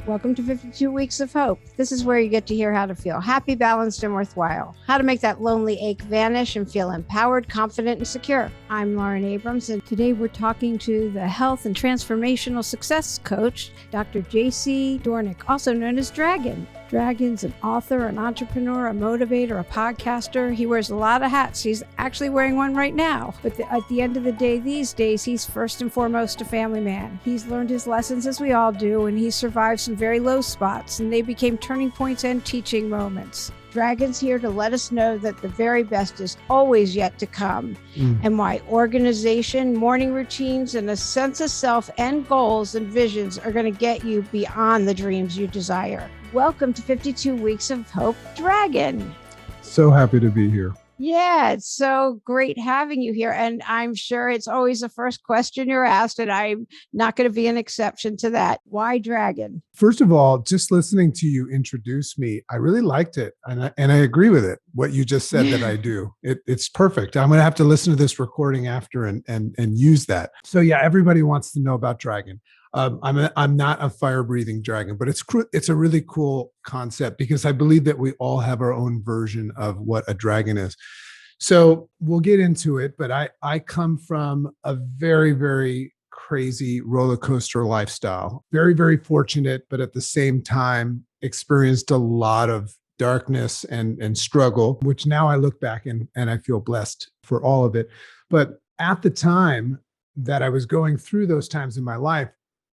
Welcome to 52 Weeks of Hope. This is where you get to hear how to feel happy, balanced, and worthwhile. How to make that lonely ache vanish and feel empowered, confident, and secure. I'm Lauren Abrams, and today we're talking to the Health and Transformational Success Coach, Dr. J.C. Doornick, also known as Dragon. Dragon's an author, an entrepreneur, a motivator, a podcaster. He wears a lot of hats. He's actually wearing one right now. But at the end of the day, these days, he's first and foremost a family man. He's learned his lessons as we all do, and he's survived some very low spots, and they became turning points and teaching moments. Dragon's here to let us know that the very best is always yet to come, and why organization, morning routines, and a sense of self and goals and visions are going to get you beyond the dreams you desire. Welcome to 52 Weeks of Hope, Dragon. So happy to be here. Yeah, it's so great having you here. And I'm sure it's always the first question you're asked, and I'm not going to be an exception to that. Why Dragon? First of all, just listening to you introduce me, I really liked it. And I agree with it, what you just said that I do. It's perfect. I'm going to have to listen to this recording after and use that. So yeah, everybody wants to know about Dragon. I'm not a fire-breathing dragon, but it's a really cool concept because I believe that we all have our own version of what a dragon is. So we'll get into it, but I come from a very, very crazy roller coaster lifestyle. Very, very fortunate, but at the same time experienced a lot of darkness and struggle, which now I look back and I feel blessed for all of it. But at the time that I was going through those times in my life,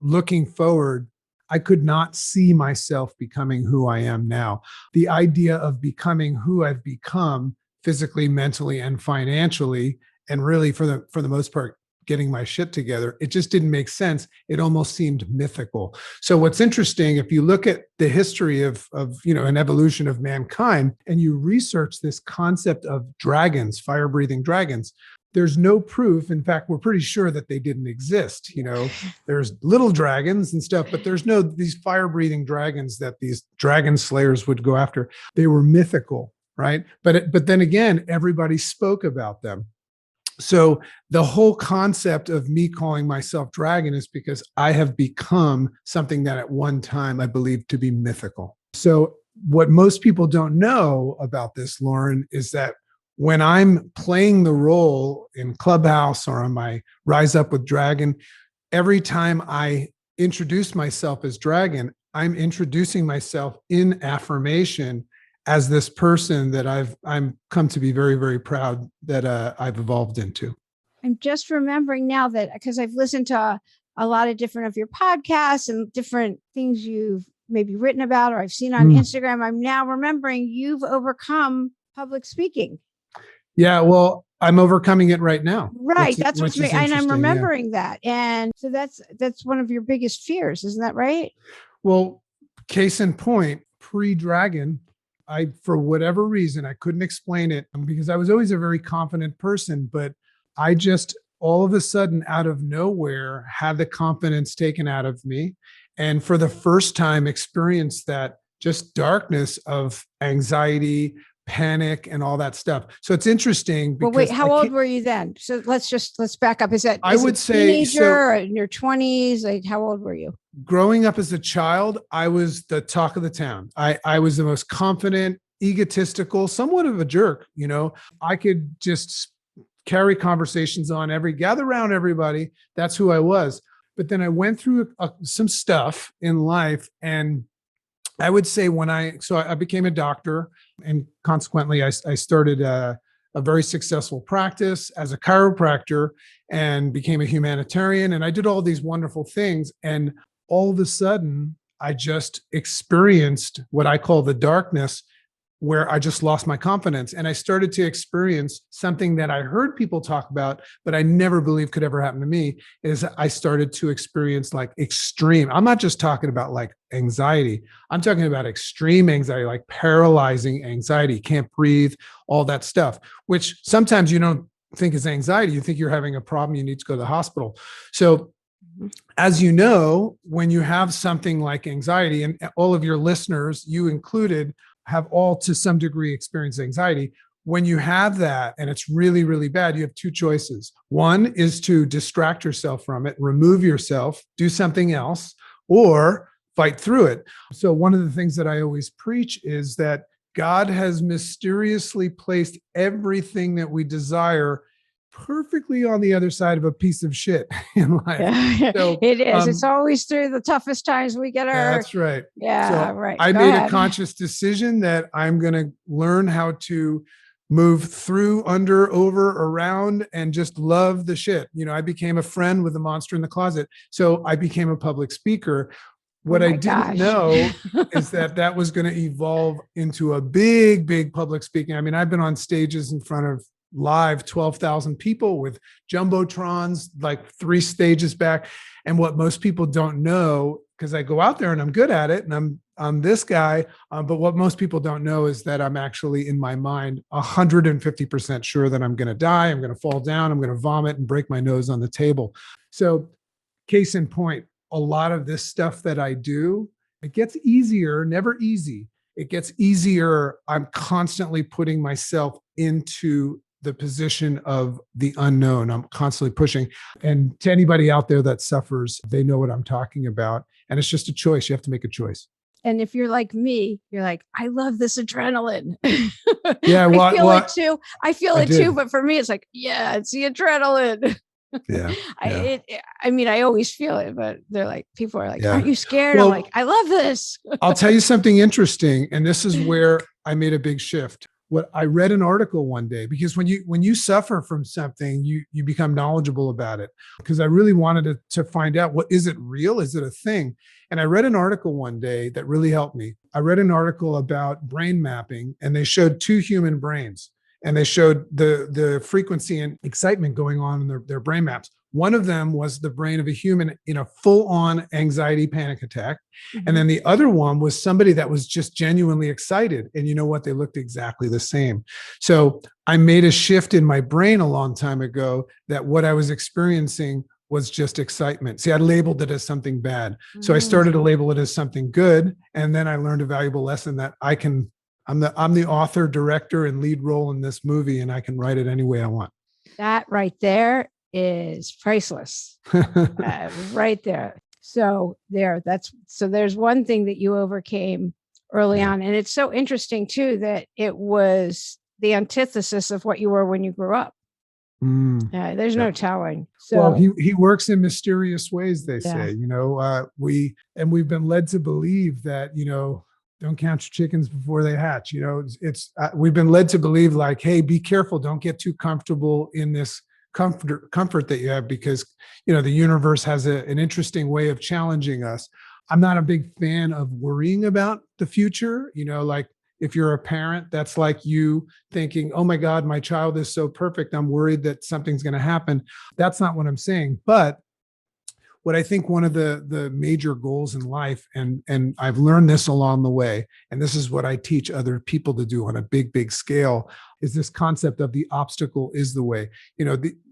looking forward, I could not see myself becoming who I am now. The idea of becoming who I've become physically, mentally, and financially, and really for the most part, getting my shit together, it just didn't make sense. It almost seemed mythical. So what's interesting, if you look at the history of an evolution of mankind, and you research this concept of dragons, fire-breathing dragons, there's no proof. In fact, we're pretty sure that they didn't exist. There's little dragons and stuff, but there's no these fire-breathing dragons that these dragon slayers would go after. They were mythical, right? But then again, everybody spoke about them. So the whole concept of me calling myself Dragon is because I have become something that at one time I believed to be mythical. So what most people don't know about this, Lauren, is that when I'm playing the role in Clubhouse or on my Rise Up with Dragon, every time I introduce myself as Dragon, I'm introducing myself in affirmation as this person that I'm come to be very, very proud that I've evolved into. I'm just remembering now that because I've listened to a lot of different of your podcasts and different things you've maybe written about or I've seen on Instagram, I'm now remembering you've overcome public speaking. Yeah, well, I'm overcoming it right now. Right. That's what's me. And I'm remembering that. And so that's one of your biggest fears. Isn't that right? Well, case in point, pre-Dragon, for whatever reason, I couldn't explain it because I was always a very confident person, but I just all of a sudden out of nowhere had the confidence taken out of me. And for the first time experienced that just darkness of anxiety, panic, and all that stuff. So it's interesting. Well, wait, how old were you then? So let's back up. Is I would say teenager or in your 20s? Like, how old were you? Growing up as a child, I was the talk of the town. I was the most confident, egotistical, somewhat of a jerk. I could just carry conversations on gather around everybody. That's who I was. But then I went through some stuff in life, and I would say I became a doctor, and consequently I started a very successful practice as a chiropractor and became a humanitarian. And I did all these wonderful things. And all of a sudden I just experienced what I call the darkness, where I just lost my confidence. And I started to experience something that I heard people talk about, but I never believed could ever happen to me, is I started to experience like extreme, I'm not just talking about like anxiety. I'm talking about extreme anxiety, like paralyzing anxiety, can't breathe, all that stuff, which sometimes you don't think is anxiety. You think you're having a problem, you need to go to the hospital. So as you know, when you have something like anxiety, and all of your listeners, you included, have all to some degree experienced anxiety. When you have that and it's really, really bad, you have two choices. One is to distract yourself from it, remove yourself, do something else, or fight through it. So one of the things that I always preach is that God has mysteriously placed everything that we desire perfectly on the other side of a piece of shit in life. Yeah, So it is. It's always through the toughest times we get our. that's right. Yeah, So right. I Go made ahead. a conscious decision that I'm going to learn how to move through, under, over, around, and just love the shit. I became a friend with the monster in the closet. So I became a public speaker. What I didn't know is that was going to evolve into a big, big public speaking. I mean, I've been on stages in front of live 12,000 people with jumbotrons, like 3 stages back. And what most people don't know, because I go out there and I'm good at it, and I'm this guy, but what most people don't know is that I'm actually in my mind 150% sure that I'm going to die, I'm going to fall down, I'm going to vomit and break my nose on the table. So case in point, a lot of this stuff that I do, it gets easier, never easy. It gets easier. I'm constantly putting myself into the position of the unknown. I'm constantly pushing. And to anybody out there that suffers, they know what I'm talking about. And it's just a choice. You have to make a choice. And if you're like me, you're like, I love this adrenaline. Yeah, I feel it too. I feel it too. But for me, it's like, yeah, it's the adrenaline. Yeah. I mean, I always feel it, but they're like, people are like, aren't you scared? Well, I'm like, I love this. I'll tell you something interesting. And this is where I made a big shift. I read an article one day, because when you suffer from something, you become knowledgeable about it. Because I really wanted to find out, what is it real? Is it a thing? And I read an article one day that really helped me. I read an article about brain mapping, and they showed 2 human brains, and they showed the frequency and excitement going on in their brain maps. One of them was the brain of a human in a full-on anxiety panic attack. Mm-hmm. And then the other one was somebody that was just genuinely excited. And you know what? They looked exactly the same. So I made a shift in my brain a long time ago that what I was experiencing was just excitement. See, I labeled it as something bad. Mm-hmm. So I started to label it as something good. And then I learned a valuable lesson that I'm the author, director, and lead role in this movie, and I can write it any way I want. That right there is priceless. Right there. So there's one thing that you overcame early on. And it's so interesting too, that it was the antithesis of what you were when you grew up. There's no telling. So, well, he works in mysterious ways, they say. We've been led to believe that, don't count your chickens before they hatch. We've been led to believe, like, hey, be careful. Don't get too comfortable in this comfort that you have, because, the universe has an interesting way of challenging us. I'm not a big fan of worrying about the future. Like, if you're a parent, that's like you thinking, oh my God, my child is so perfect, I'm worried that something's going to happen. That's not what I'm saying. But what I think one of the major goals in life, and I've learned this along the way, and this is what I teach other people to do on a big, big scale, is this concept of the obstacle is the way.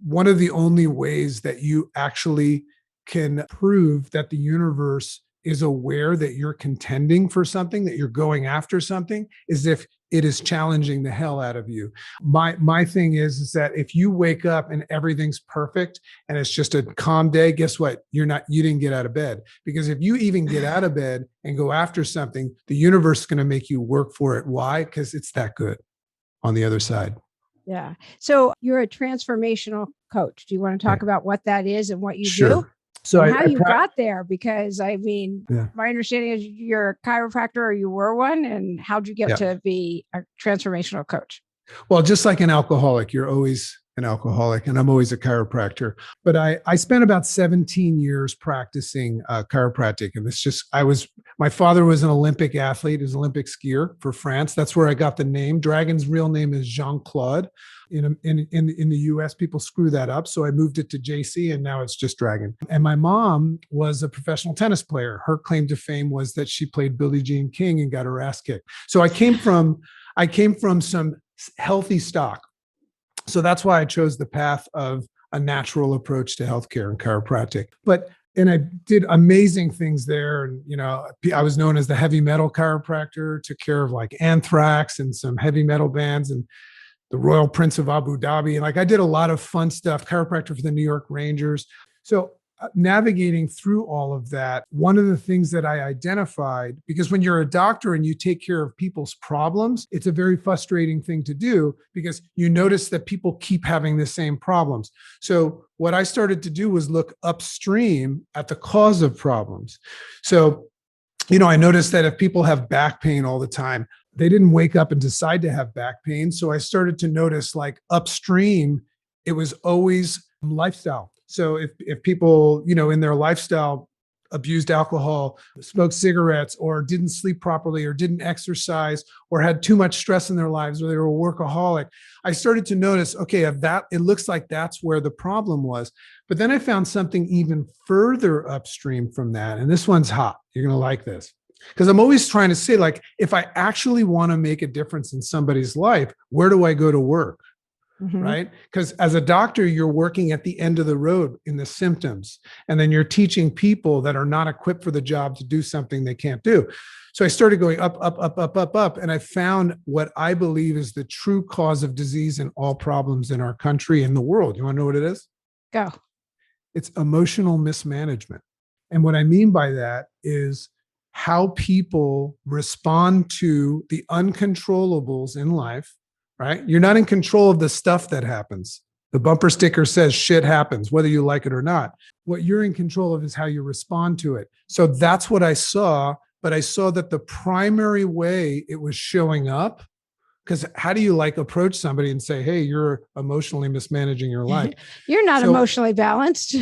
One of the only ways that you actually can prove that the universe is aware that you're contending for something, that you're going after something, is if it is challenging the hell out of you. My thing is that if you wake up and everything's perfect and it's just a calm day, guess what? You didn't get out of bed. Because if you even get out of bed and go after something, the universe is going to make you work for it. Why? Because it's that good on the other side. Yeah. So you're a transformational coach. Do you want to talk about what that is and what you do? So how you got there? Because I mean, my understanding is you're a chiropractor, or you were one. And how'd you get to be a transformational coach? Well, just like an alcoholic, you're always an alcoholic, and I'm always a chiropractor. But I spent about 17 years practicing chiropractic. And my father was an Olympic athlete, he was an Olympic skier for France. That's where I got the name. Dragon's real name is Jean-Claude. In the US, people screw that up. So I moved it to JC, and now it's just Dragon. And my mom was a professional tennis player. Her claim to fame was that she played Billie Jean King and got her ass kicked. So I came from some healthy stock. So that's why I chose the path of a natural approach to healthcare and chiropractic. And I did amazing things there. And, I was known as the heavy metal chiropractor, took care of like Anthrax and some heavy metal bands, and the Royal Prince of Abu Dhabi. And I did a lot of fun stuff, chiropractor for the New York Rangers. So navigating through all of that, one of the things that I identified, because when you're a doctor and you take care of people's problems, it's a very frustrating thing to do because you notice that people keep having the same problems. So what I started to do was look upstream at the cause of problems. So, I noticed that if people have back pain all the time, they didn't wake up and decide to have back pain. So I started to notice like upstream, it was always lifestyle. So if people, in their lifestyle abused alcohol, smoked cigarettes, or didn't sleep properly, or didn't exercise, or had too much stress in their lives, or they were a workaholic, I started to notice, okay, of that, it looks like that's where the problem was. But then I found something even further upstream from that. And this one's hot. You're going to like this. Because I'm always trying to say, like, if I actually want to make a difference in somebody's life, where do I go to work? Mm-hmm. Right? Because as a doctor, you're working at the end of the road in the symptoms, and then you're teaching people that are not equipped for the job to do something they can't do. So I started going up, up, up, up, up, up, and I found what I believe is the true cause of disease and all problems in our country and the world. You want to know what it is? Go. It's emotional mismanagement. And what I mean by that is how people respond to the uncontrollables in life, right? You're not in control of the stuff that happens. The bumper sticker says shit happens, whether you like it or not. What you're in control of is how you respond to it. So that's what I saw, but I saw that the primary way it was showing up, because how do you approach somebody and say, hey, you're emotionally mismanaging your life? You're not emotionally balanced.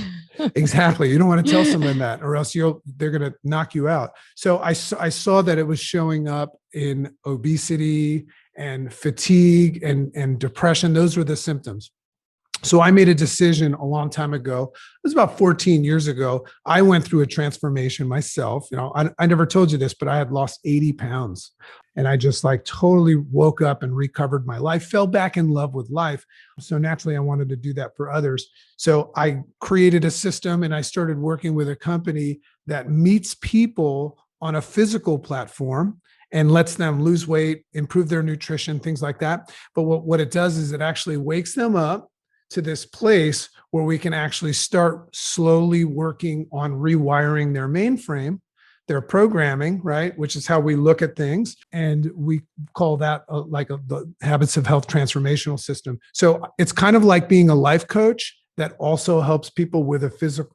Exactly. You don't want to tell someone that, or else they're going to knock you out. So I saw that it was showing up in obesity and fatigue and depression. Those were the symptoms. So I made a decision a long time ago. It was about 14 years ago. I went through a transformation myself. I never told you this, but I had lost 80 pounds. And I just totally woke up and recovered my life, fell back in love with life. So naturally, I wanted to do that for others. So I created a system, and I started working with a company that meets people on a physical platform and lets them lose weight, improve their nutrition, things like that. But what it does is it actually wakes them up to this place where we can actually start slowly working on rewiring their mainframe, their programming, right? Which is how we look at things. And we call that the Habits of Health transformational system. So it's kind of like being a life coach that also helps people with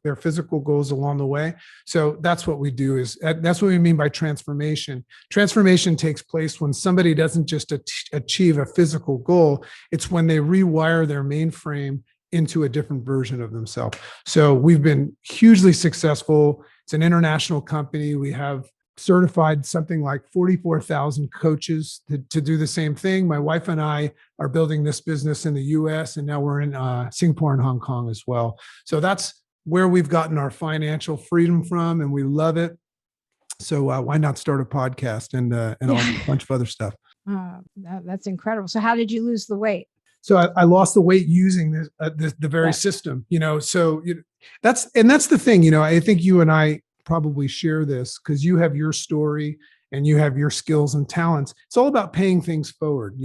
their physical goals along the way. So that's what we do. That's what we mean by transformation. Transformation takes place when somebody doesn't just achieve a physical goal. It's when they rewire their mainframe into a different version of themselves. So we've been hugely successful. It's an international company. We have certified something like 44,000 coaches to do the same thing. My wife and I are building this business in the US, and now we're in Singapore and Hong Kong as well. So that's where we've gotten our financial freedom from, and we love it. So why not start a podcast and a bunch of other stuff? That's incredible. So how did you lose the weight? So I lost the weight using the very system, so that's the thing, I think you and I probably share this because you have your story and you have your skills and talents. It's all about paying things forward.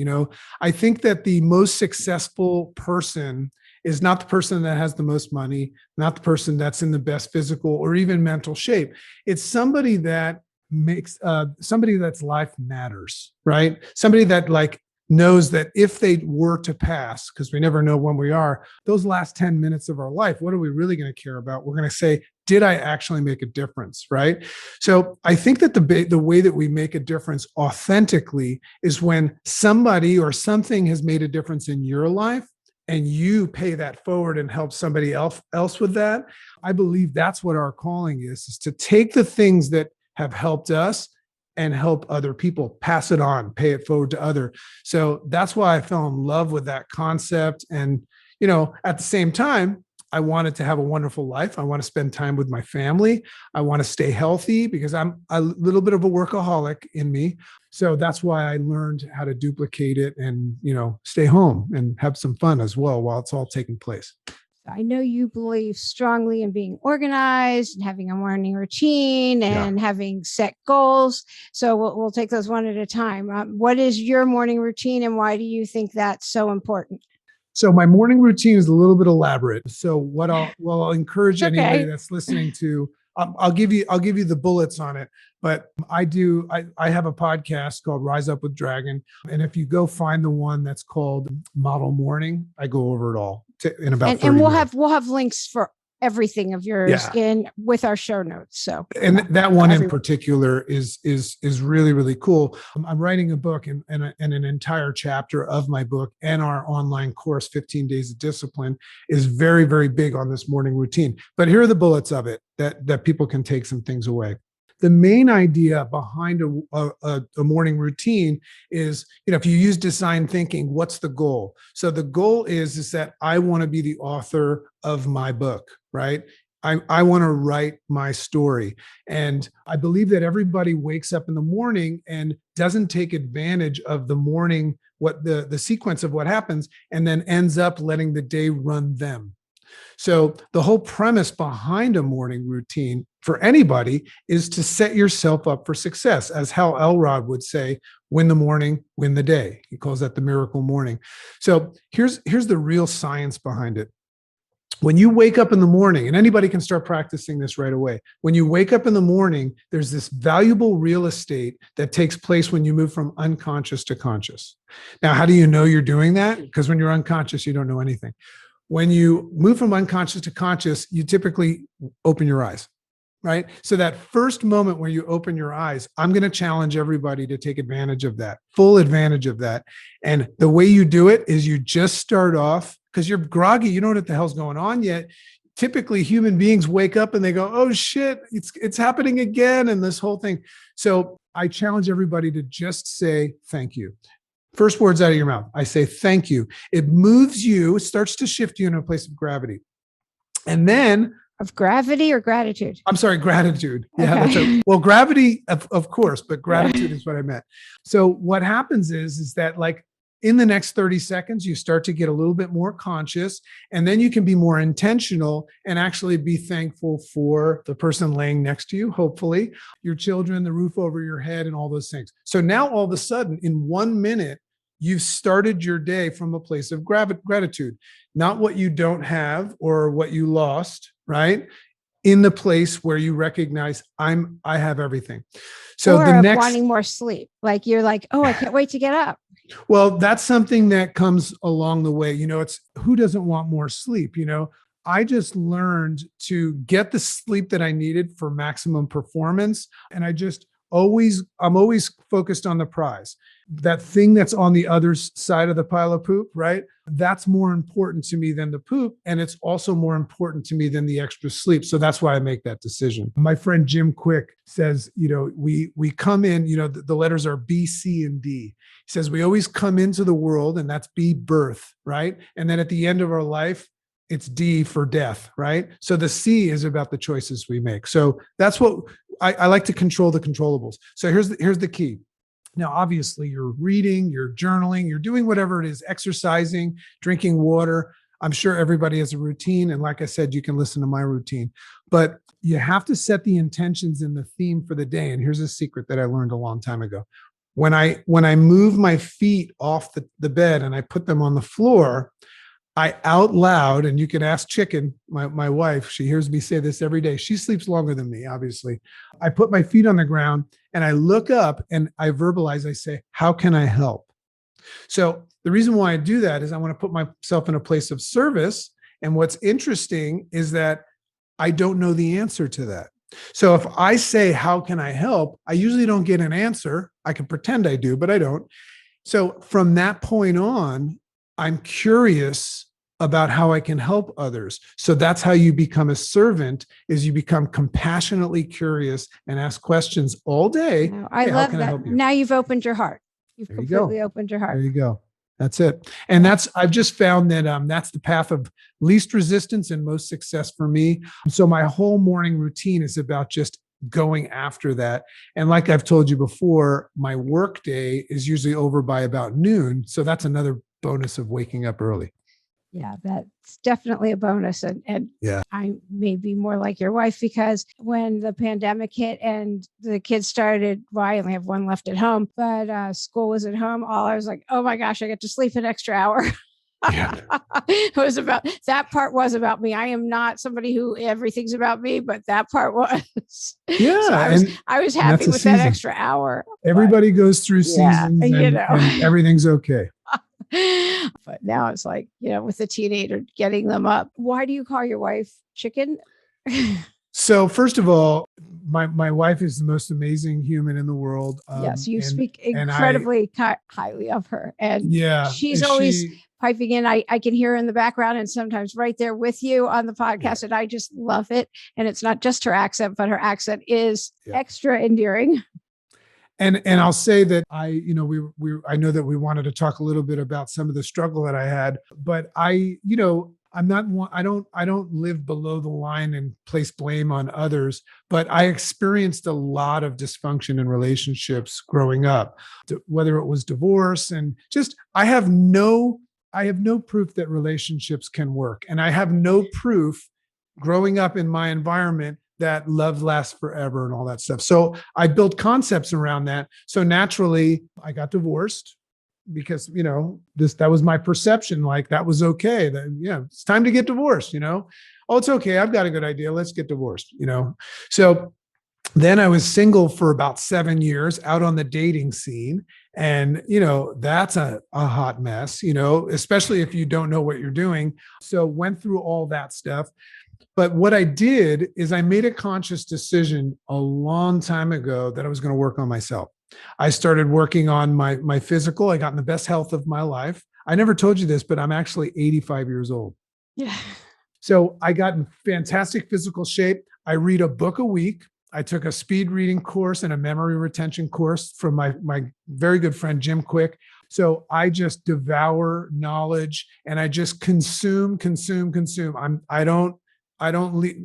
I think that the most successful person is not the person that has the most money, not the person that's in the best physical or even mental shape. It's somebody that makes somebody that's life matters, right? Somebody that knows that if they were to pass, because we never know when we are, those last 10 minutes of our life, what are we really going to care about? We're going to say, did I actually make a difference, right? So I think that the way that we make a difference authentically is when somebody or something has made a difference in your life and you pay that forward and help somebody else with that. I believe that's what our calling is to take the things that have helped us and help other people, pass it on, pay it forward to others. So that's why I fell in love with that concept. And, at the same time, I wanted to have a wonderful life. I want to spend time with my family. I want to stay healthy because I'm a little bit of a workaholic in me. So that's why I learned how to duplicate it and, stay home and have some fun as well while it's all taking place. I know you believe strongly in being organized and having a morning routine and having set goals. So we'll take those one at a time. What is your morning routine and why do you think that's so important? So my morning routine is a little bit elaborate. So I'll encourage It's anybody okay. that's listening to, I'll give you the bullets on it. But I have a podcast called Rise Up with Dragon. And if you go find the one that's called Model Morning, I go over it all in about And 30 we'll minutes. have links for everything of yours in with our show notes. So and that one in particular is really, really cool. I'm writing a book and an entire chapter of my book and our online course, 15 Days of Discipline, is very, very big on this morning routine. But here are the bullets of it that people can take some things away. The main idea behind a morning routine is, if you use design thinking, what's the goal? So the goal is that I want to be the author of my book, right? I want to write my story. And I believe that everybody wakes up in the morning and doesn't take advantage of the morning, what the sequence of what happens, and then ends up letting the day run them. So the whole premise behind a morning routine for anybody is to set yourself up for success. As Hal Elrod would say, win the morning, win the day. He calls that the miracle morning. So here's the real science behind it. When you wake up in the morning, and anybody can start practicing this right away. When you wake up in the morning, there's this valuable real estate that takes place when you move from unconscious to conscious. Now, how do you know you're doing that? Because when you're unconscious, you don't know anything. When you move from unconscious to conscious, you typically open your eyes, right? So that first moment where you open your eyes, I'm going to challenge everybody to take advantage of that, full advantage of that. And the way you do it is you just start off, because you're groggy, you don't know what the hell's going on yet. Typically, human beings wake up and they go, oh shit, it's happening again, and this whole thing. So I challenge everybody to just say thank you. First words out of your mouth, I say thank you. It moves you, it starts to shift you in a place of gravity. And then of gravity or gratitude? I'm sorry, gratitude. Yeah, okay. Well, gravity, of course, but gratitude is what I meant. So what happens is that, like, in the next 30 seconds, you start to get a little bit more conscious, and then you can be more intentional and actually be thankful for the person laying next to you, hopefully, your children, the roof over your head, and all those things. So now all of a sudden, in 1 minute, you've started your day from a place of gratitude, not what you don't have or what you lost, right? In the place where you recognize I have everything. So or the next wanting more sleep, like you're like, oh, I can't wait to get up. Well, that's something that comes along the way. It's who doesn't want more sleep? I just learned to get the sleep that I needed for maximum performance. And I'm always focused on the prize. That thing that's on the other side of the pile of poop, right? That's more important to me than the poop. And it's also more important to me than the extra sleep. So that's why I make that decision. My friend Jim Quick says, we come in, the letters are B, C, and D. He says, we always come into the world, and that's B, birth, right? And then at the end of our life, it's D for death, right? So the C is about the choices we make. So that's what I like to control the controllables. So here's the key. Now, obviously, you're reading, you're journaling, you're doing whatever it is, exercising, drinking water. I'm sure everybody has a routine. And like I said, you can listen to my routine. But you have to set the intentions and the theme for the day. And here's a secret that I learned a long time ago. When I move my feet off the bed and I put them on the floor, I out loud, and you can ask Chicken, my wife, she hears me say this every day. She sleeps longer than me, obviously. I put my feet on the ground and I look up and I verbalize, I say, how can I help? So the reason why I do that is I want to put myself in a place of service. And what's interesting is that I don't know the answer to that. So if I say, how can I help? I usually don't get an answer. I can pretend I do, but I don't. So from that point on, I'm curious about how I can help others. So that's how you become a servant, is you become compassionately curious and ask questions all day. I love that. Now you've opened your heart. You've completely opened your heart. There you go. That's it. And I've just found that that's the path of least resistance and most success for me. So my whole morning routine is about just going after that. And like I've told you before, my work day is usually over by about noon. So that's another bonus of waking up early. Yeah, that's definitely a bonus. And yeah, I may be more like your wife, because when the pandemic hit and the kids started, well, I only have one left at home, but school was at home. I was like, oh my gosh, I get to sleep an extra hour. Yeah. It was about that part was about me. I am not somebody who everything's about me, but that part was. Yeah. So I was and that's happy a with that season. extra hour. Everybody goes through Yeah, seasons you and, know. and everything's okay. But now it's like, with the teenager, getting them up. Why do you call your wife Chicken? So first of all, my wife is the most amazing human in the world. Yes, you And speak I, incredibly highly of her. And yeah, she's always piping in. I can hear her in the background and sometimes right there with you on the podcast. And I just love it. And it's not just her accent, but her accent is extra endearing. And I'll say that I know that we wanted to talk a little bit about some of the struggle that I had, but I'm not one, I don't live below the line and place blame on others, but I experienced a lot of dysfunction in relationships growing up, whether it was divorce and just I have no proof that relationships can work. And I have no proof growing up in my environment that love lasts forever and all that stuff. So I built concepts around that. So naturally, I got divorced because that was my perception. Like that was okay. That it's time to get divorced. Oh, it's okay. I've got a good idea. Let's get divorced. So then I was single for about 7 years, out on the dating scene, and that's a hot mess. Especially if you don't know what you're doing. So went through all that stuff. But what I did is I made a conscious decision a long time ago that I was going to work on myself. I started working on my physical. I got in the best health of my life. I never told you this, but I'm actually 85 years old. Yeah. So I got in fantastic physical shape. I read a book a week. I took a speed reading course and a memory retention course from my very good friend, Jim Quick. So I just devour knowledge and I just consume. I don't leave,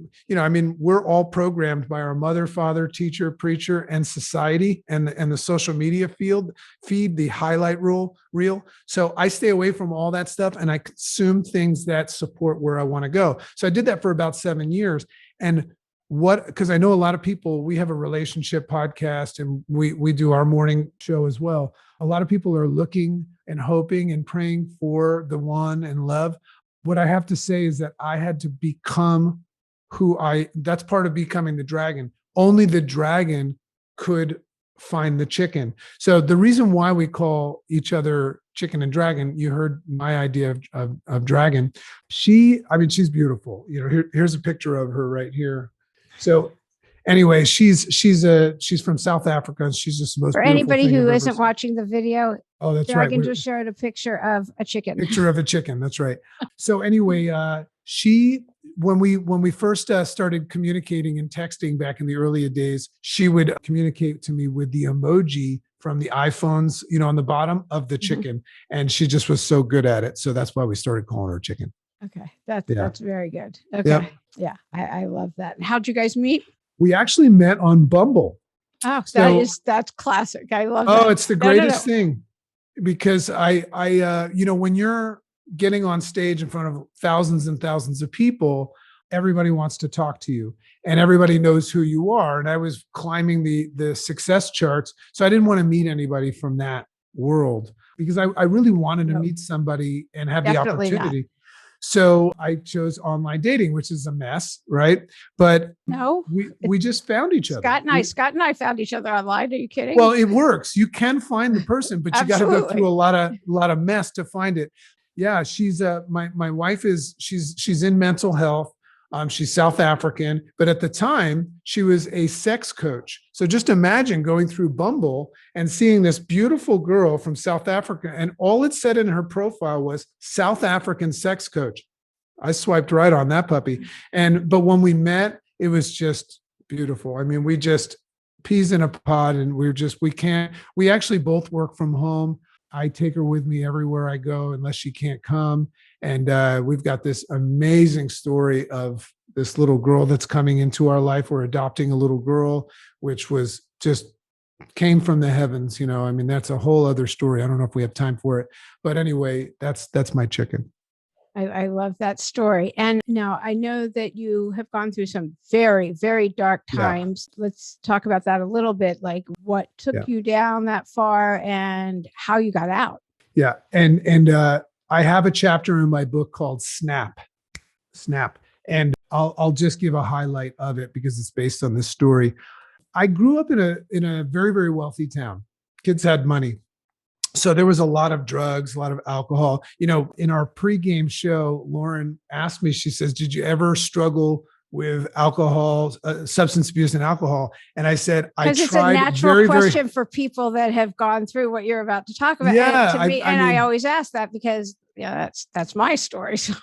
we're all programmed by our mother, father, teacher, preacher, and society and the social media feed, the highlight reel. So I stay away from all that stuff and I consume things that support where I want to go. So I did that for about 7 years. And because I know a lot of people, we have a relationship podcast and we do our morning show as well. A lot of people are looking and hoping and praying for the one and love. What I have to say is that I had to become that's part of becoming the dragon. Only the dragon could find the chicken. So the reason why we call each other chicken and dragon, you heard my idea of dragon. She's beautiful. Here's a picture of her right here. So anyway, she's from South Africa. And she's just the most For beautiful anybody thing who I've ever isn't seen. watching the video, oh, that's right. I can just showed a picture of a chicken. Picture of a chicken. That's right. So anyway, when we first started communicating and texting back in the earlier days, she would communicate to me with the emoji from the iPhones, on the bottom of the chicken. Mm-hmm. And she just was so good at it. So that's why we started calling her Chicken. Okay. That's very good. Okay. Yep. Yeah. I love that. How'd you guys meet? We actually met on Bumble. Oh, that's classic. I love that. Oh, it's the greatest thing. Because when you're getting on stage in front of thousands and thousands of people, everybody wants to talk to you and everybody knows who you are. And I was climbing the success charts. So I didn't want to meet anybody from that world because I really wanted to meet somebody and have the opportunity. Not. So I chose online dating, which is a mess, right? But no, we just found each other. Scott and I found each other online. Are you kidding? Well, it works. You can find the person, but you got to go through a lot of mess to find it. Yeah, she's my wife she's in mental health. She's South African, but at the time she was a sex coach. So just imagine going through Bumble and seeing this beautiful girl from South Africa, and all it said in her profile was South African sex coach. I swiped right on that puppy. But when we met, it was just beautiful. I mean, we just peas in a pod, and we actually both work from home. I take her with me everywhere I go unless she can't come. And we've got this amazing story of this little girl that's coming into our life. We're adopting a little girl, which was just came from the heavens. That's a whole other story. I don't know if we have time for it, but anyway, that's my chicken. I love that story. And now I know that you have gone through some very, very dark times. Yeah. Let's talk about that a little bit. Like what took you down that far and how you got out. Yeah. And I have a chapter in my book called Snap. And I'll just give a highlight of it because it's based on this story. I grew up in a very, very wealthy town. Kids had money. So there was a lot of drugs, a lot of alcohol. In our pregame show, Lauren asked me, she says, did you ever struggle with alcohol, substance abuse and alcohol? And I said, I tried. Because it's a natural question for people that have gone through what you're about to talk about. Yeah, And to me, I always ask that because that's my story. So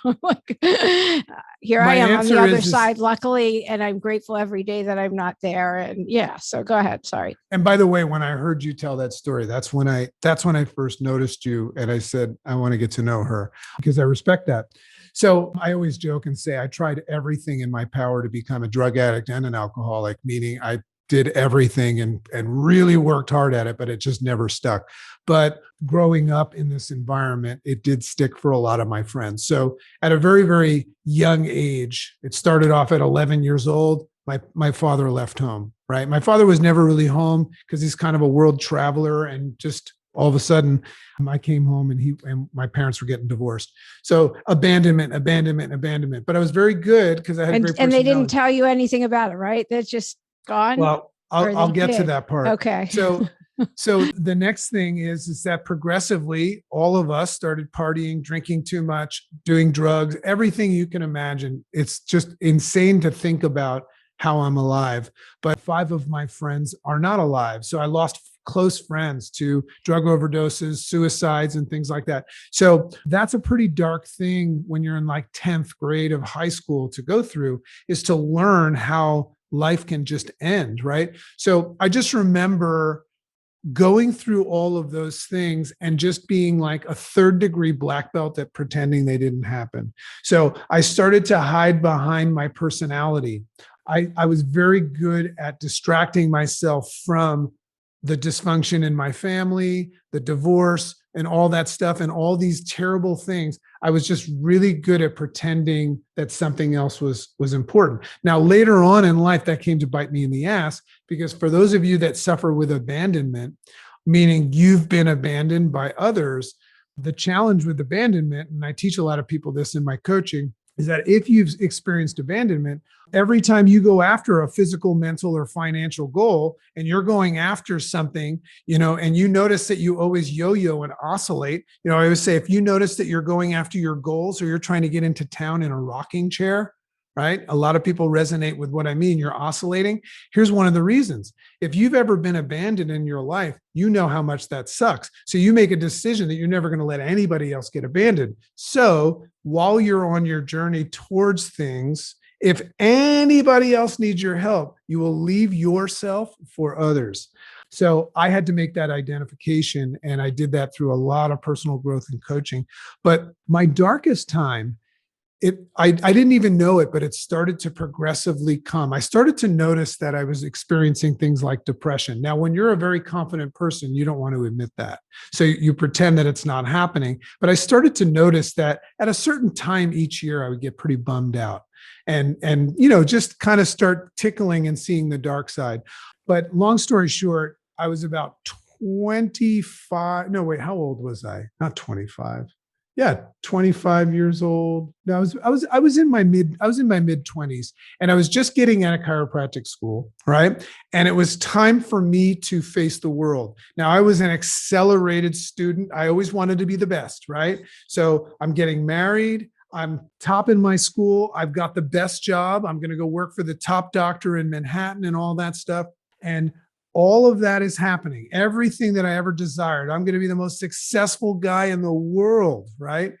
here I am on the other side, luckily, and I'm grateful every day that I'm not there. And so go ahead. Sorry. And by the way, when I heard you tell that story, that's when I first noticed you. And I said, I want to get to know her because I respect that. So I always joke and say I tried everything in my power to become a drug addict and an alcoholic, meaning I did everything and really worked hard at it, but it just never stuck. But growing up in this environment, it did stick for a lot of my friends. So at a very, very young age, it started off at 11 years old. My father left home, right? My father was never really home because he's kind of a world traveler, and just all of a sudden I came home and my parents were getting divorced. So abandonment. But I was very good because I had great personality. And they didn't tell you anything about it, right? That's just gone. Well, I'll get to that part. Okay. So the next thing is that progressively all of us started partying, drinking too much, doing drugs, everything you can imagine. It's just insane to think about how I'm alive. But 5 of my friends are not alive. So I lost close friends to drug overdoses, suicides, and things like that. So that's a pretty dark thing when you're in like 10th grade of high school to go through, is to learn how life can just end, right? So I just remember going through all of those things and just being like a 3rd-degree black belt at pretending they didn't happen. So I started to hide behind my personality. I was very good at distracting myself from the dysfunction in my family, the divorce, and all that stuff, and all these terrible things. I was just really good at pretending that something else was important. Now, later on in life, that came to bite me in the ass, because for those of you that suffer with abandonment, meaning you've been abandoned by others, the challenge with abandonment, and I teach a lot of people this in my coaching, is that if you've experienced abandonment, every time you go after a physical, mental, or financial goal, and you're going after something, and you notice that you always yo-yo and oscillate, I always say, if you notice that you're going after your goals or you're trying to get into town in a rocking chair, right? A lot of people resonate with what I mean. You're oscillating. Here's one of the reasons. If you've ever been abandoned in your life, you know how much that sucks. So you make a decision that you're never going to let anybody else get abandoned. So while you're on your journey towards things, if anybody else needs your help, you will leave yourself for others. So I had to make that identification, and I did that through a lot of personal growth and coaching. But my darkest time, I didn't even know it, but it started to progressively come. I started to notice that I was experiencing things like depression. Now, when you're a very confident person, you don't want to admit that. So you pretend that it's not happening. But I started to notice that at a certain time each year, I would get pretty bummed out and just kind of start tickling and seeing the dark side. But long story short, I was about 25. No, wait, how old was I? Not 25. Yeah, 25 years old. No, I was in my mid 20s, and I was just getting out of chiropractic school, right? And it was time for me to face the world. Now, I was an accelerated student. I always wanted to be the best, right? So I'm getting married. I'm top in my school. I've got the best job. I'm going to go work for the top doctor in Manhattan and all that stuff. And all of that is happening. Everything that I ever desired. I'm going to be the most successful guy in the world, right?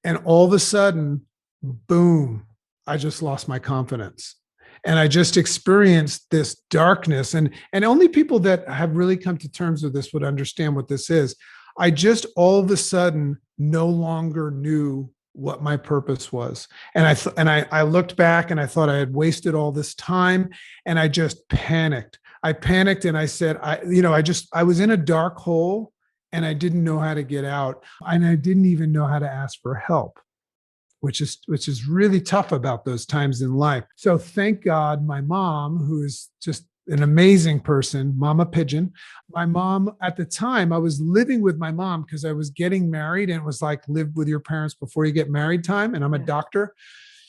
And all of a sudden, boom, I just lost my confidence. And I just experienced this darkness. And only people that have really come to terms with this would understand what this is. I just all of a sudden no longer knew what my purpose was. And I looked back and I thought I had wasted all this time, and I just panicked. I panicked and I said, I was in a dark hole and I didn't know how to get out. And I didn't even know how to ask for help, which is really tough about those times in life. So thank God my mom, who is just an amazing person, Mama Pigeon. My mom, at the time, I was living with my mom because I was getting married, and it was like live with your parents before you get married time. And I'm a doctor.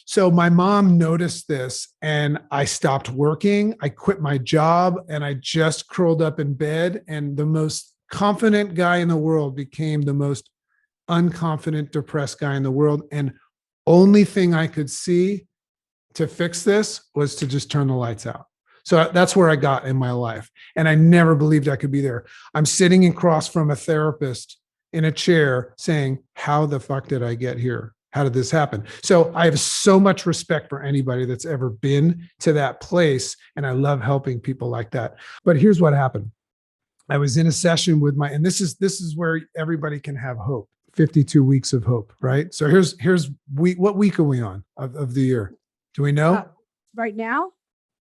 So my mom noticed this, and I stopped working. I quit my job, and I just curled up in bed, and the most confident guy in the world became the most unconfident, depressed guy in the world. And only thing I could see to fix this was to just turn the lights out. So that's where I got in my life. And I never believed I could be there. I'm sitting across from a therapist in a chair saying, how the fuck did I get here? How did this happen? So I have so much respect for anybody that's ever been to that place. And I love helping people like that. But here's what happened. I was in a session with and this is where everybody can have hope. 52 weeks of hope, right? So what week are we on of the year? Do we know? Right now?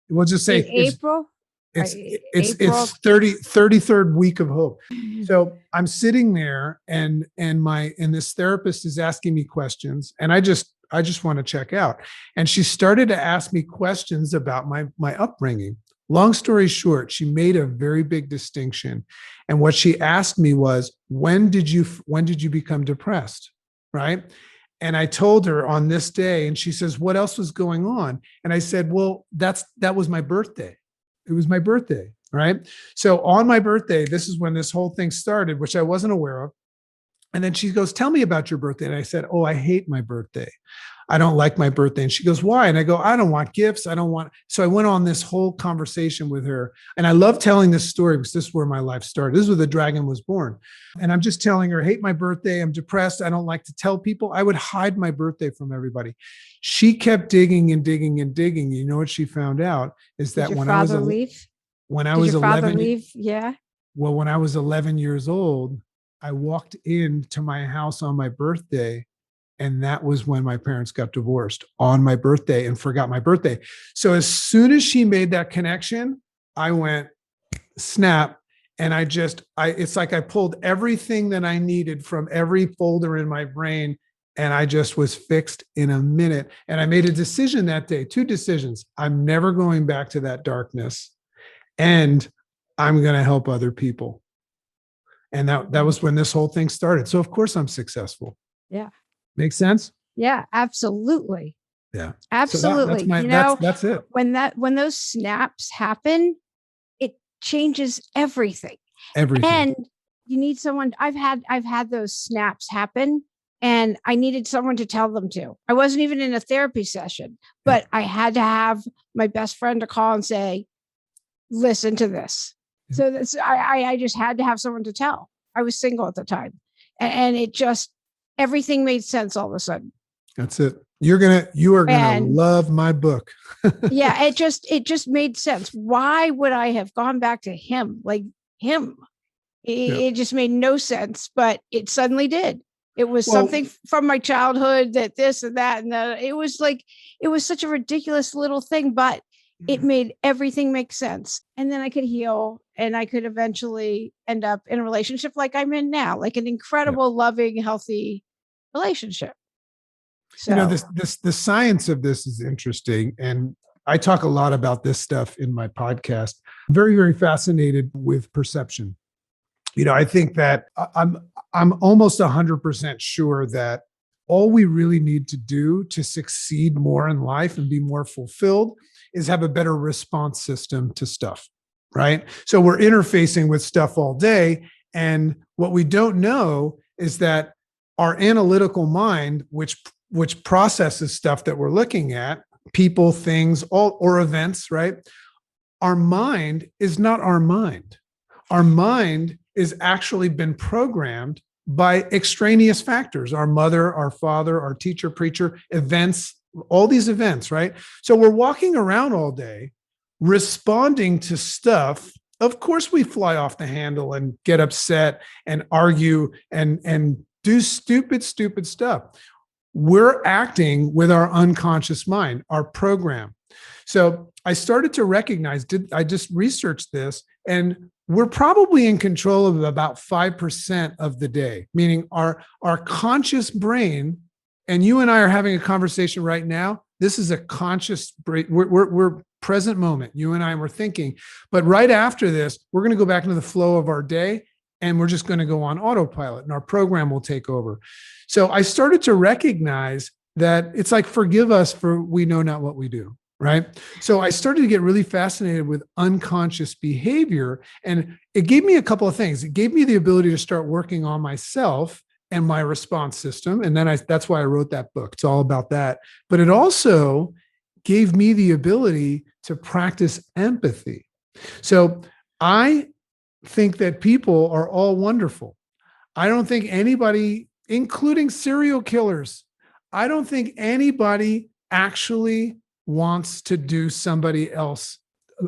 We'll just say April. It's April. 33rd week of hope. So I'm sitting there, and this therapist is asking me questions, and I just want to check out. And she started to ask me questions about my upbringing. Long story short, she made a very big distinction. And what she asked me was, when did you become depressed? Right? And I told her on this day, and she says, what else was going on? And I said, well, that was my birthday. It was my birthday, right? So on my birthday, this is when this whole thing started, which I wasn't aware of. And then she goes, tell me about your birthday. And I said, oh, I hate my birthday. I don't like my birthday. And she goes, why? And I go, I don't want gifts. So I went on this whole conversation with her. And I love telling this story because this is where my life started. This is where the dragon was born. And I'm just telling her, I hate my birthday. I'm depressed. I don't like to tell people. I would hide my birthday from everybody. She kept digging and digging and digging. You know what she found out is that when I was 11, yeah. Well, when I was 11 years old, I walked into my house on my birthday. And that was when my parents got divorced on my birthday and forgot my birthday. So as soon as she made that connection, I went snap. And it's like I pulled everything that I needed from every folder in my brain. And I just was fixed in a minute. And I made a decision that day, 2 decisions. I'm never going back to that darkness. And I'm going to help other people. And that was when this whole thing started. So of course I'm successful. Yeah. Makes sense? Yeah, absolutely. Yeah. Absolutely. So that's it. When those snaps happen, it changes everything. Everything. And you need someone. I've had those snaps happen, and I needed someone to tell them to. I wasn't even in a therapy session, but I had to have my best friend to call and say, listen to this. So I just had to have someone to tell. I was single at the time, and it just, everything made sense all of a sudden. That's it. You are gonna love my book. Yeah, it just made sense. Why would I have gone back to him? Like him? It just made no sense, but it suddenly did. It was something from my childhood, that this and that, and that. It was such a ridiculous little thing, but it made everything make sense. And then I could heal, and I could eventually end up in a relationship like I'm in now, like an incredible, loving, healthy relationship. So, the science of this is interesting. And I talk a lot about this stuff in my podcast. I'm very, very fascinated with perception. I think that I'm almost 100% sure that all we really need to do to succeed more in life and be more fulfilled is have a better response system to stuff, right? So we're interfacing with stuff all day. And what we don't know is that our analytical mind, which processes stuff that we're looking at, people, things, or events, right? Our mind is not our mind. Our mind is actually been programmed by extraneous factors, our mother, our father, our teacher, preacher, events, all these events, right? So we're walking around all day responding to stuff. Of course, we fly off the handle and get upset and argue and do stupid stuff. We're acting with our unconscious mind, our program. So I started to recognize, I just researched this, and we're probably in control of about 5% of the day, meaning our conscious brain, and you and I are having a conversation right now. This is a conscious brain. We're present moment. You and I were thinking, but right after this, we're going to go back into the flow of our day, and we're just going to go on autopilot, and our program will take over. So I started to recognize that it's like, forgive us for we know not what we do. Right. So I started to get really fascinated with unconscious behavior, and it gave me a couple of things. It gave me the ability to start working on myself and my response system. And then that's why I wrote that book. It's all about that. But it also gave me the ability to practice empathy. So I think that people are all wonderful. I don't think anybody, including serial killers, I don't think anybody actually wants to do somebody else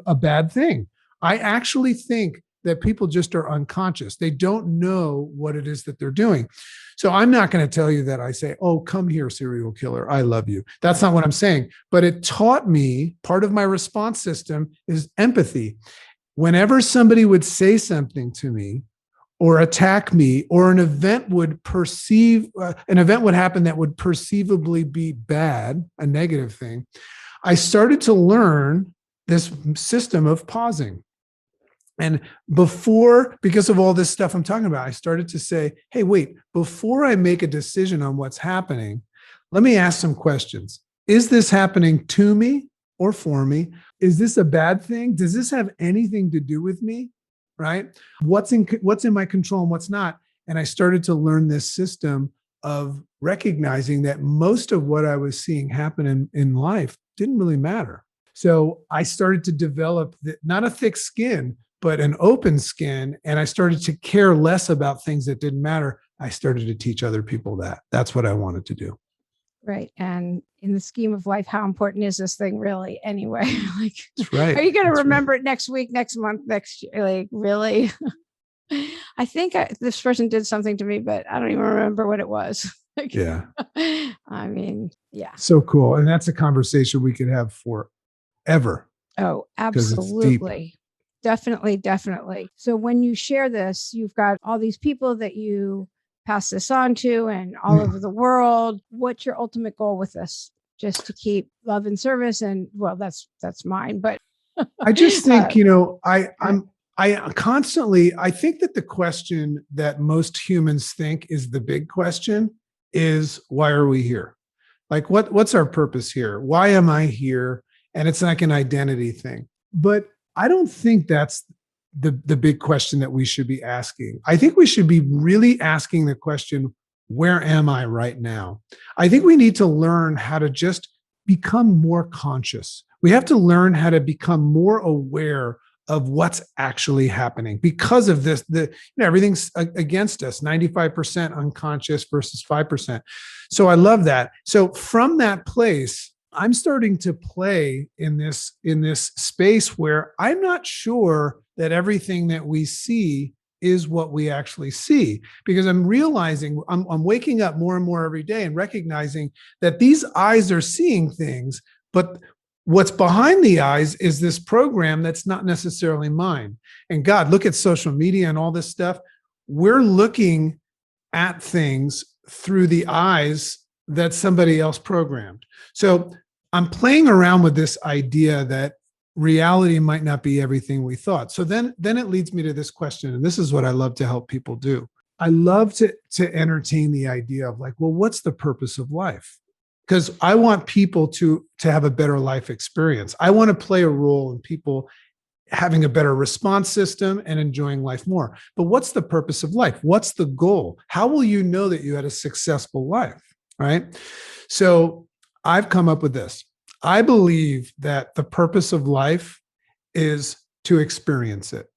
a bad thing. I actually think that people just are unconscious. They don't know what it is that they're doing. So I'm not going to tell you that I say, oh, come here, serial killer, I love you. That's not what I'm saying. But it taught me, part of my response system is empathy. Whenever somebody would say something to me or attack me, or an event would happen that would perceivably be bad, a negative thing, I started to learn this system of pausing. And because of all this stuff I'm talking about, I started to say, hey, wait, before I make a decision on what's happening, let me ask some questions. Is this happening to me or for me? Is this a bad thing? Does this have anything to do with me? Right? What's in my control and what's not? And I started to learn this system of recognizing that most of what I was seeing happen in life didn't really matter. So I started to develop not a thick skin, but an open skin. And I started to care less about things that didn't matter. I started to teach other people that. That's what I wanted to do. Right. And in the scheme of life, how important is this thing really anyway? Like, that's right. Are you going to remember it next week, next month, next year? Like, really? I think this person did something to me, but I don't even remember what it was. Yeah. I mean, yeah. So cool. And that's a conversation we could have forever. Oh, absolutely. Definitely, definitely. So when you share this, you've got all these people that you pass this on to and all over the world. What's your ultimate goal with this? Just to keep love and service, and well, that's mine. But I just think, I constantly think that the question that most humans think is the big question is, why are we here? Like, what's our purpose here? Why am I here? And it's like an identity thing. But I don't think that's the big question that we should be asking. I think we should be really asking the question, where am I right now? I think we need to learn how to just become more conscious. We have to learn how to become more aware of what's actually happening because of this. Everything's against us, 95% unconscious versus 5%. So I love that. So from that place, I'm starting to play in this space where I'm not sure that everything that we see is what we actually see, because I'm realizing I'm waking up more and more every day and recognizing that these eyes are seeing things, but what's behind the eyes is this program that's not necessarily mine. And God, look at social media and all this stuff. We're looking at things through the eyes that somebody else programmed. So I'm playing around with this idea that reality might not be everything we thought. So then it leads me to this question, and this is what I love to help people do. I love to entertain the idea of, like, well, what's the purpose of life? Because I want people to have a better life experience. I want to play a role in people having a better response system and enjoying life more. But what's the purpose of life? What's the goal? How will you know that you had a successful life, right? So I've come up with this. I believe that the purpose of life is to experience it.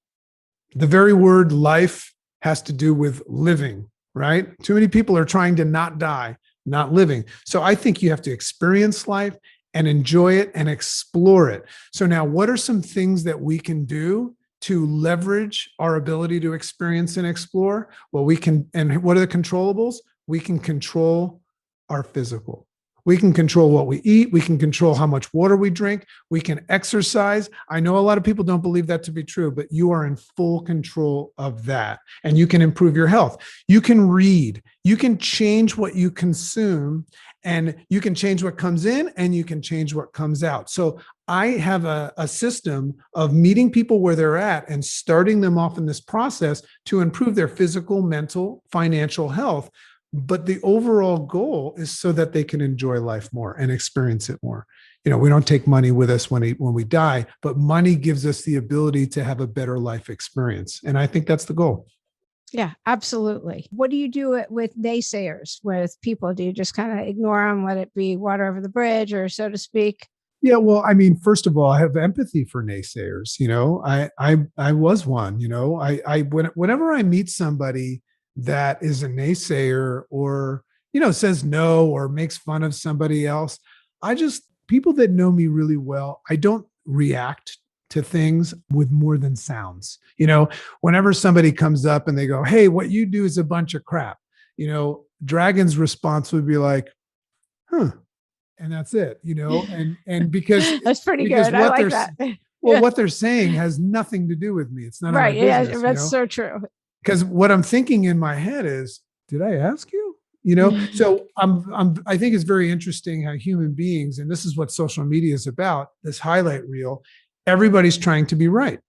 The very word life has to do with living, right? Too many people are trying to not die, not living. So I think you have to experience life and enjoy it and explore it. So now, what are some things that we can do to leverage our ability to experience and explore? Well, we can, and what are the controllables? We can control our physical. We can control what we eat. We can control how much water we drink. We can exercise. I know a lot of people don't believe that to be true, but you are in full control of that. And you can improve your health. You can read. You can change what you consume, and you can change what comes in, and you can change what comes out. So I have a system of meeting people where they're at and starting them off in this process to improve their physical, mental, financial health. But the overall goal is so that they can enjoy life more and experience it more. We don't take money with us when we die, but money gives us the ability to have a better life experience. And I think that's the goal. Yeah, absolutely. What do you do with naysayers, with people? Do you just kind of ignore them, let it be water over the bridge, or so to speak? Yeah, well, I mean, first of all, I have empathy for naysayers. I was one. Whenever I meet somebody that is a naysayer, or says no, or makes fun of somebody else, people that know me really well, I don't react to things with more than sounds. Whenever somebody comes up and they go, "Hey, what you do is a bunch of crap," Dragon's response would be like, "Huh." And that's it, and because that's pretty good. I like that. Well, what they're saying has nothing to do with me. It's none right. of my business. Yeah, that's so true. Because what I'm thinking in my head is, did I ask you? So I think it's very interesting how human beings, and this is what social media is about, this highlight reel, everybody's trying to be right.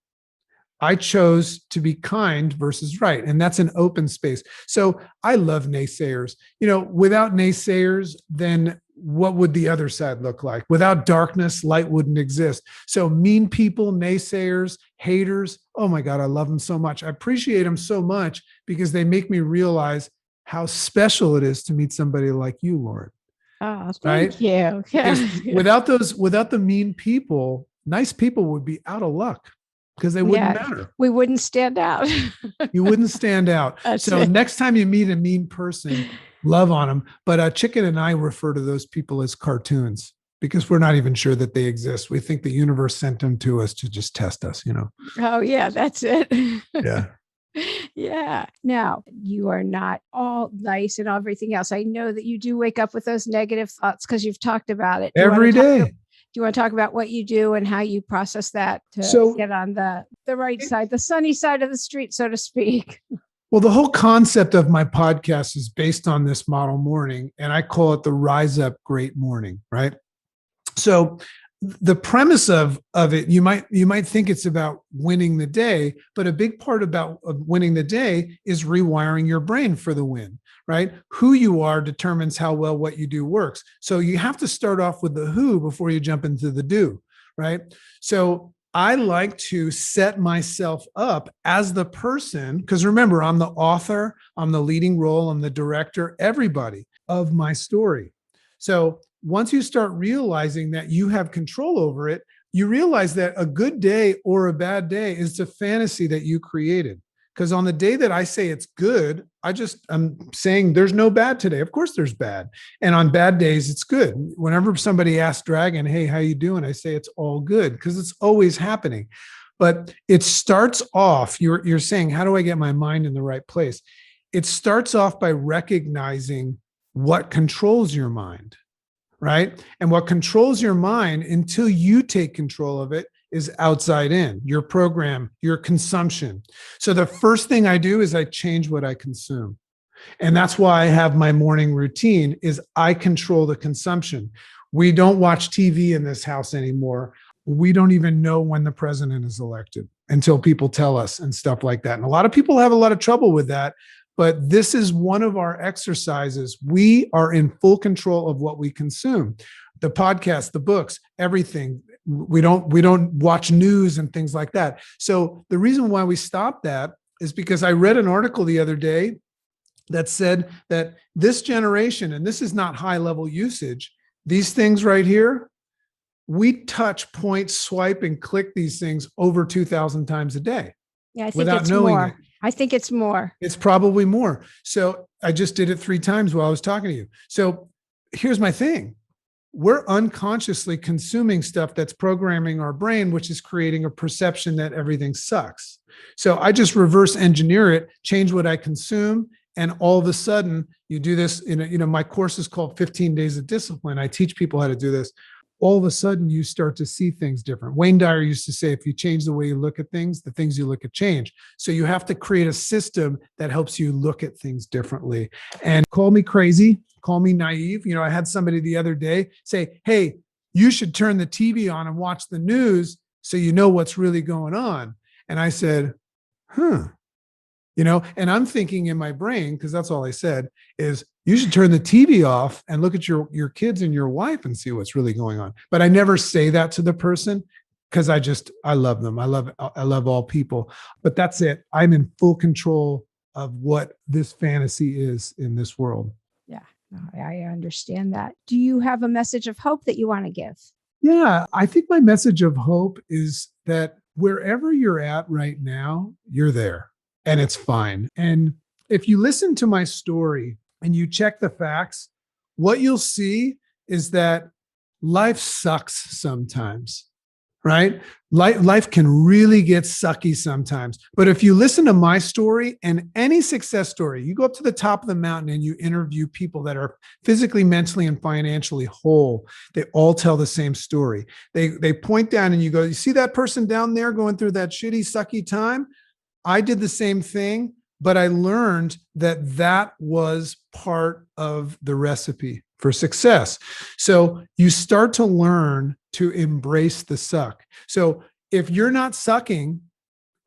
I chose to be kind versus right. And that's an open space. So I love naysayers. Without naysayers, then what would the other side look like? Without darkness, light wouldn't exist. So mean people, naysayers, haters, oh my God, I love them so much. I appreciate them so much because they make me realize how special it is to meet somebody like you, Lauren. Oh, thank you. Without the mean people, nice people would be out of luck. Because they wouldn't matter. We wouldn't stand out. You wouldn't stand out. So next time you meet a mean person, love on them. But Chicken and I refer to those people as cartoons because we're not even sure that they exist. We think the universe sent them to us to just test us, Oh, yeah, that's it. Yeah. Yeah. Now, you are not all nice and everything else. I know that you do wake up with those negative thoughts because you've talked about it. Every day. Do you want to talk about what you do and how you process that to get on the right side, the sunny side of the street, so to speak? Well, the whole concept of my podcast is based on this model morning, and I call it the Rise Up Great Morning, right? So the premise of it, you might think it's about winning the day, but a big part of winning the day is rewiring your brain for the win, right? Who you are determines how well what you do works. So you have to start off with the who before you jump into the do, right? So I like to set myself up as the person, because remember, I'm the author, I'm the leading role, I'm the director, everybody of my story. So once you start realizing that you have control over it, you realize that a good day or a bad day is a fantasy that you created. Because on the day that I say it's good, I'm saying there's no bad today. Of course there's bad. And on bad days, it's good. Whenever somebody asks Dragon, "Hey, how you doing?" I say it's all good because it's always happening. But it starts off, you're saying, how do I get my mind in the right place? It starts off by recognizing what controls your mind. Right? And what controls your mind until you take control of it is outside in, your program, your consumption. So the first thing I do is I change what I consume. And that's why I have my morning routine is I control the consumption. We don't watch TV in this house anymore. We don't even know when the president is elected until people tell us and stuff like that. And a lot of people have a lot of trouble with that. But this is one of our exercises. We are in full control of what we consume. The podcast, the books, everything. We don't watch news and things like that. So the reason why we stopped that is because I read an article the other day that said that this generation, and this is not high level usage, these things right here, we touch, point, swipe, and click these things over 2,000 times a day. Yeah, I think without it's knowing more. it. I think it's more. It's probably more. So I just did it 3 times while I was talking to you. So here's my thing. We're unconsciously consuming stuff that's programming our brain, which is creating a perception that everything sucks. So I just reverse engineer it, change what I consume, And all of a sudden you do this my course is called 15 Days of Discipline. I teach people how to do this. All of a sudden you start to see things different. Wayne Dyer used to say, if you change the way you look at things, the things you look at change. So you have to create a system that helps you look at things differently. And call me crazy, call me naive. I had somebody the other day say, hey, you should turn the TV on and watch the news so you know what's really going on. And I said, and I'm thinking in my brain, because that's all I said, is you should turn the TV off and look at your kids and your wife and see what's really going on. But I never say that to the person because I love them. I love all people, but that's it. I'm in full control of what this fantasy is in this world. Yeah, I understand that. Do you have a message of hope that you want to give? Yeah, I think my message of hope is that wherever you're at right now, you're there and it's fine. And if you listen to my story and you check the facts, what you'll see is that life sucks sometimes, right? Life can really get sucky sometimes. But if you listen to my story and any success story, you go up to the top of the mountain and you interview people that are physically, mentally, and financially whole. They all tell the same story. They point down and you go, you see that person down there going through that shitty, sucky time? I did the same thing, but I learned that was part of the recipe for success. So you start to learn to embrace the suck. So if you're not sucking,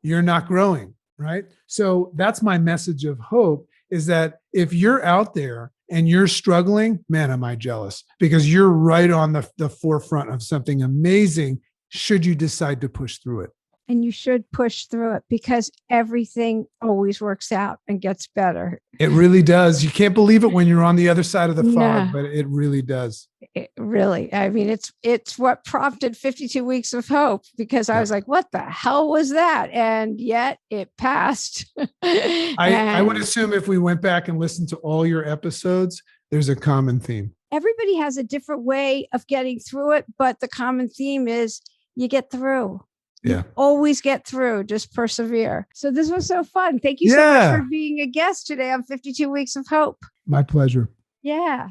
you're not growing, right? So that's my message of hope, is that if you're out there and you're struggling, man, am I jealous, because you're right on the forefront of something amazing should you decide to push through it. And you should push through it because everything always works out and gets better. It really does. You can't believe it when you're on the other side of the fog, but it really does. It really, I mean, it's what prompted 52 Weeks of Hope, because I was like, what the hell was that? And yet it passed. I would assume if we went back and listened to all your episodes, there's a common theme. Everybody has a different way of getting through it, but the common theme is you get through. Yeah. You always get through. Just persevere. So this was so fun. Thank you so much for being a guest today on 52 Weeks of Hope. My pleasure. Yeah.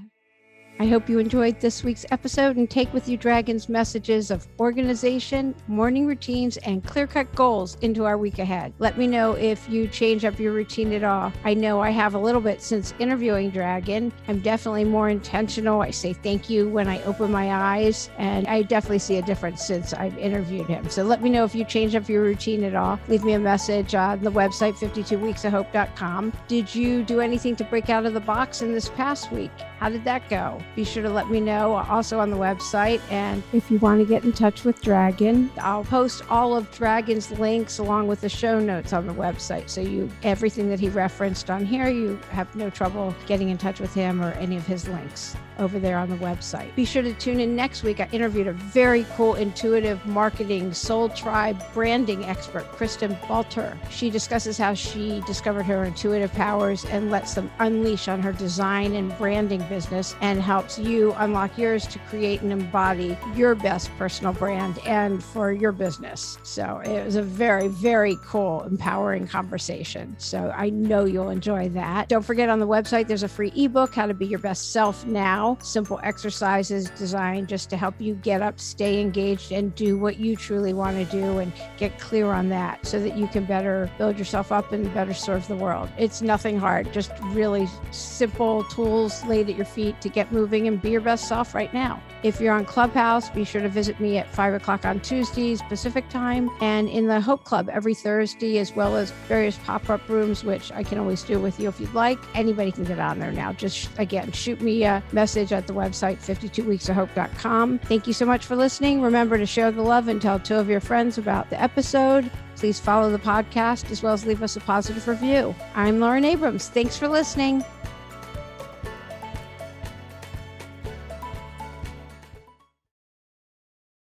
I hope you enjoyed this week's episode and take with you Dragon's messages of organization, morning routines, and clear-cut goals into our week ahead. Let me know if you change up your routine at all. I know I have a little bit since interviewing Dragon. I'm definitely more intentional. I say thank you when I open my eyes, and I definitely see a difference since I've interviewed him. So let me know if you change up your routine at all. Leave me a message on the website, 52weeksofhope.com. Did you do anything to break out of the box in this past week? How did that go? Be sure to let me know also on the website. And if you want to get in touch with Dragon, I'll post all of Dragon's links along with the show notes on the website. So everything that he referenced on here, you have no trouble getting in touch with him or any of his links over there on the website. Be sure to tune in next week. I interviewed a very cool intuitive marketing soul tribe branding expert, Kristen Balter. She discusses how she discovered her intuitive powers and lets them unleash on her design and branding business, and helps you unlock yours to create and embody your best personal brand and for your business. So it was a very, very cool, empowering conversation. So I know you'll enjoy that. Don't forget, on the website, there's a free ebook, How to Be Your Best Self Now. Simple exercises designed just to help you get up, stay engaged, and do what you truly want to do, and get clear on that so that you can better build yourself up and better serve the world. It's nothing hard, just really simple tools laid at your feet to get moving and be your best self right now. If you're on Clubhouse, be sure to visit me at 5 o'clock on Tuesdays Pacific time, and in the Hope Club every Thursday, as well as various pop-up rooms, which I can always do with you if you'd like. Anybody can get on there now. Just, again, shoot me a message at the website, 52weeksofhope.com. Thank you so much for listening. Remember to share the love and tell 2 of your friends about the episode. Please follow the podcast as well as leave us a positive review. I'm Lauren Abrams. Thanks for listening.